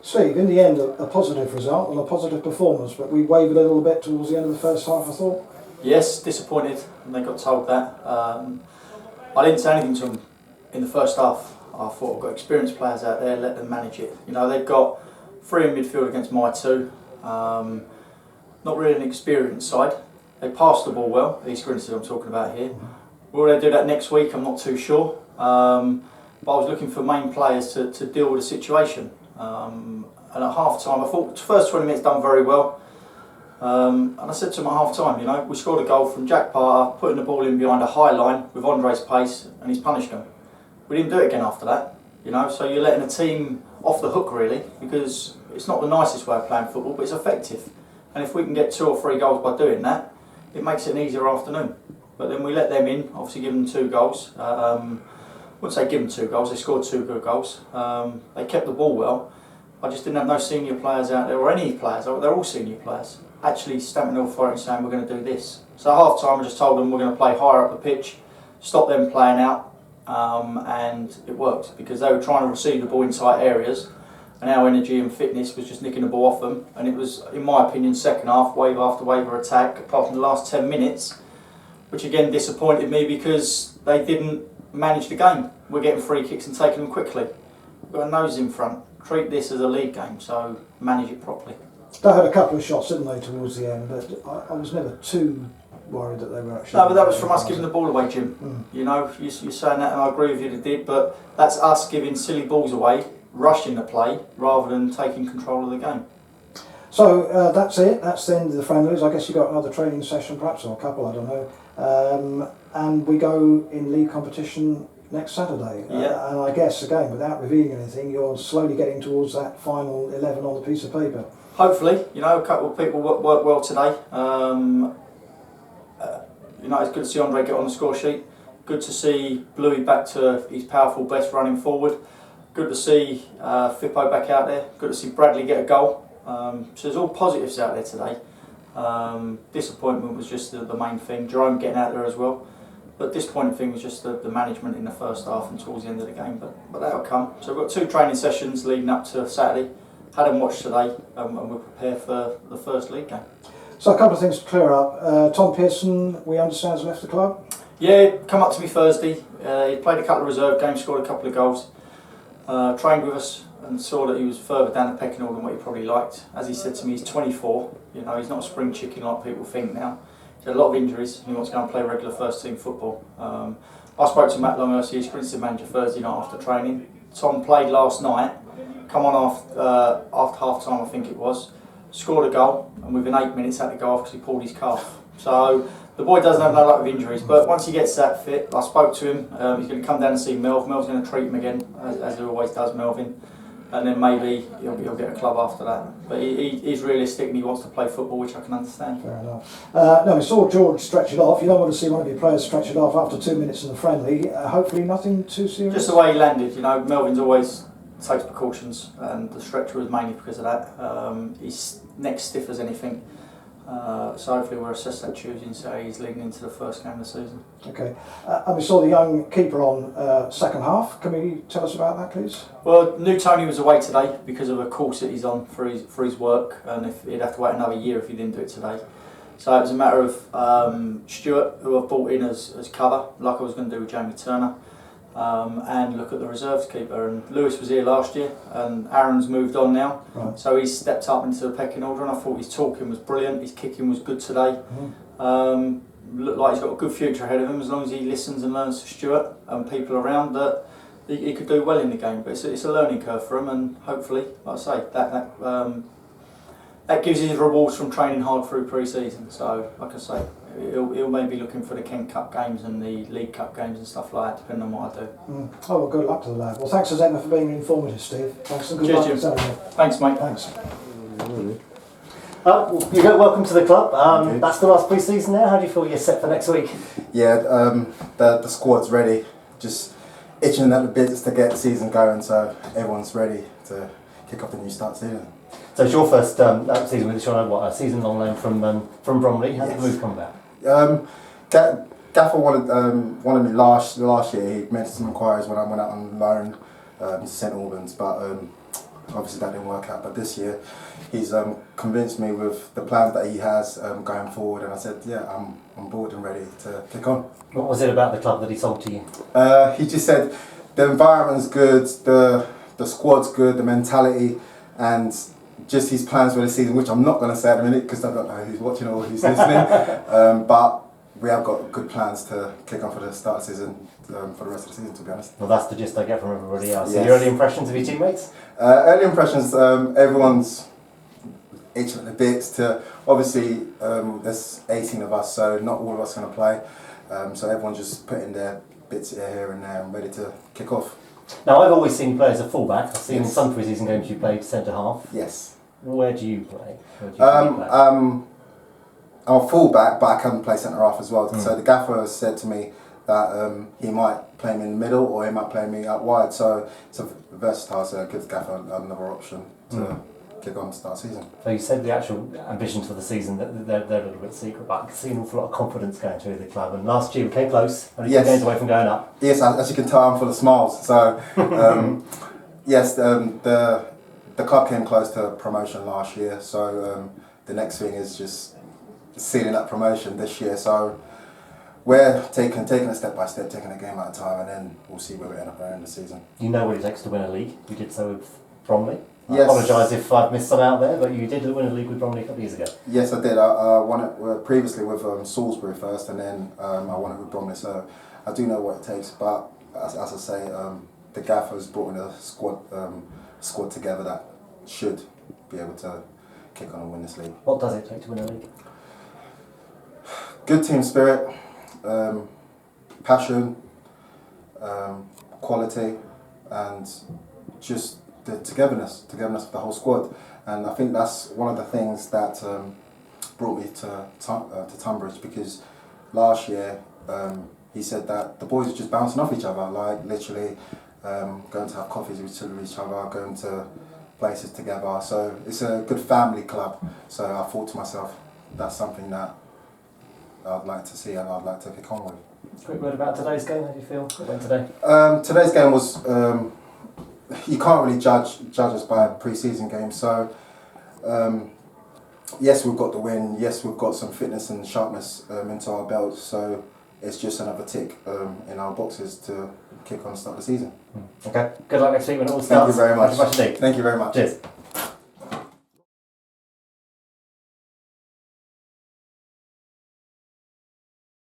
Steve, in the end, a positive result and a positive performance, but we wavered a little bit towards the end of the first half, I thought. Yes, disappointed when they got told that. I didn't say anything to them in the first half. I thought I've got experienced players out there, let them manage it. You know, they've got 3 in midfield against my 2. Not really an experienced side. They passed the ball well, East GRINSTEAD I'm talking about here. Will they do that next week? I'm not too sure. But I was looking for main players to deal with the situation. And at half time, I thought the first 20 minutes done very well. And I said to him at half time, you know, we scored a goal from Jack Parter, putting the ball in behind a high line with Andre's pace, and he's punished them. We didn't do it again after that, you know, so you're letting a team off the hook really, because it's not the nicest way of playing football, but it's effective. And if we can get 2 or 3 goals by doing that, it makes it an easier afternoon. But then we let them in, obviously give them 2 goals. I wouldn't say give them 2 goals, they scored 2 good goals. They kept the ball well. I just didn't have no senior players out there, or any players, they're all senior players, actually stamping their authority and saying we're going to do this. So at half time I just told them we're going to play higher up the pitch, stop them playing out, and it worked because they were trying to receive the ball in tight areas and our energy and fitness was just nicking the ball off them, and it was, in my opinion, second half, wave after wave of attack, apart from the last 10 minutes, which again disappointed me because they didn't manage the game. We're getting free kicks and taking them quickly. We've got a nose in front. Treat this as a league game, so manage it properly. They had a couple of shots, didn't they, towards the end, but I was never too worried that they were actually... No, but that was from us giving the ball away, Jim. You know, you're saying that and I agree with you, they did, but that's us giving silly balls away, rushing the play, rather than taking control of the game. So that's it, that's the end of the friendlies. I guess you've got another training session perhaps, or a couple, I don't know. And we go in league competition next Saturday. Yeah. And I guess, again, without revealing anything, you're slowly getting towards that final 11 on the piece of paper. Hopefully, you know, a couple of people work well today. You know, it's good to see Andre get on the score sheet. Good to see Bluey back to his powerful best running forward. Good to see Fippo back out there. Good to see Bradley get a goal. So there's all positives out there today. Disappointment was just the main thing. Jerome getting out there as well. But disappointing thing was just the management in the first half and towards the end of the game. But that'll come. So we've got 2 training sessions leading up to Saturday. Had them watched today, and we're prepared for the first league game. So a couple of things to clear up. Tom Pearson, we understand, has left the club? Yeah, he come up to me Thursday. He played a couple of reserve games, scored a couple of goals. Trained with us and saw that he was further down the pecking order than what he probably liked. As he said to me, he's 24. You know, he's not a spring chicken like people think now. He's had a lot of injuries. He wants to go and play regular first team football. I spoke to Matt Longhurst, he's GRINSTEAD manager, Thursday night after training. Tom played last night. Come on after half time, I think it was, scored a goal, and within 8 minutes had to go off because he pulled his calf. So the boy doesn't have no luck with injuries, but once he gets that fit, I spoke to him, he's going to come down and see Melv. Melv's going to treat him again, as he always does, Melvin, and then maybe he'll get a club after that. But he's realistic and he wants to play football, which I can understand. Fair enough. No, we saw George stretch it off. You don't want to see one of your players stretch it off after 2 minutes in the friendly. Hopefully nothing too serious. Just the way he landed, you know, Melvin's always takes precautions, and the stretcher was mainly because of that. His neck's stiff as anything, so hopefully we'll assess that Tuesday and say he's leading into the first game of the season. Okay, and we saw the young keeper on second half. Can you tell us about that, please? Well, knew Tony was away today because of a course that he's on for his work, and if he'd have to wait another year if he didn't do it today. So it was a matter of Stuart, who I've brought in as cover, like I was going to do with Jamie Turner. And look at the reserves keeper, and Lewis was here last year and Aaron's moved on now, right. So he's stepped up into the pecking order, and I thought his talking was brilliant, his kicking was good today. Looked like he's got a good future ahead of him as long as he listens and learns to Stuart and people around, that he could do well in the game. But it's a learning curve for him, and hopefully, like I say, that gives his rewards from training hard through pre-season. So like I say, he'll maybe looking for the Kent Cup games and the League Cup games and stuff like that, depending on what I do. Oh, well, good luck to the lad. Well, thanks as ever for being informative, Steve. Thanks and good Cheers, luck. Jim. Thanks, mate. Thanks. Welcome to the club. That's the last pre-season now. How do you feel you're set for next week? Yeah, the squad's ready. Just itching at the bits to get the season going, so everyone's ready to kick off the new start season. So it's your first season with Sean, a season-long loan from Bromley. How did the move come about? Gaffer wanted me last year. He mentioned some inquiries when I went out on loan to St Albans, but obviously that didn't work out. But this year, he's convinced me with the plans that he has going forward, and I said, yeah, I'm on board and ready to kick on. What was it about the club that he sold to you? He just said the environment's good, the squad's good, the mentality, and just his plans for the season, which I'm not going to say at the minute because I don't know who's watching or who's listening. But we have got good plans to kick on for the start of the season, for the rest of the season, to be honest. Well, that's the gist I get from everybody else. Yes. So your early impressions of your teammates? Early impressions, everyone's itching at the bits to, obviously, there's 18 of us, so not all of us going to play. So everyone's just putting their bits here and there and ready to kick off. Now, I've always seen you play as a fullback. I've seen Yes. some pre-season games you played centre-half. Yes. Where do you play? Where do you play? I'm a fullback, but I can play centre half as well. So the gaffer has said to me that he might play me in the middle or he might play me out wide. So it's a versatile, so it gives gaffer another option to kick on to start season. So you said the actual ambitions for the season, that they're a little bit secret, but I can see an awful lot of confidence going through the club. And last year we came close, only 2 games away from going up. Yes, as you can tell, I'm full of smiles. So yes, the club came close to promotion last year. So the next thing is just sealing that promotion this year. So we're taking it step by step, taking a game at a time, and then we'll see where we end up at the end of the season. You know what it takes to win a league. You did so with Bromley. I Yes. apologise if I've missed some out there, but you did win a league with Bromley a couple of years ago. Yes, I did. I won it previously with Salisbury first, and then I won it with Bromley. So I do know what it takes. But as I say, the gaffer's brought in a squad together that should be able to kick on and win this league. What does it take to win a league? Good team spirit, passion, quality, and just the togetherness of the whole squad. And I think that's one of the things that brought me to Tonbridge, because last year he said that the boys are just bouncing off each other, like literally going to have coffees with each other, going to places together. So it's a good family club. So I thought to myself, that's something that I'd like to see and I'd like to kick on with. Quick word about today's game. How do you feel it went today? Today's game was, you can't really judge us by a pre-season game. So yes, we've got the win. Yes, we've got some fitness and sharpness into our belts. So it's just another tick in our boxes to kick on and start the season. Okay. Good luck next week when it all starts. Thank you very much. Thank you much indeed. Thank you very much. Cheers.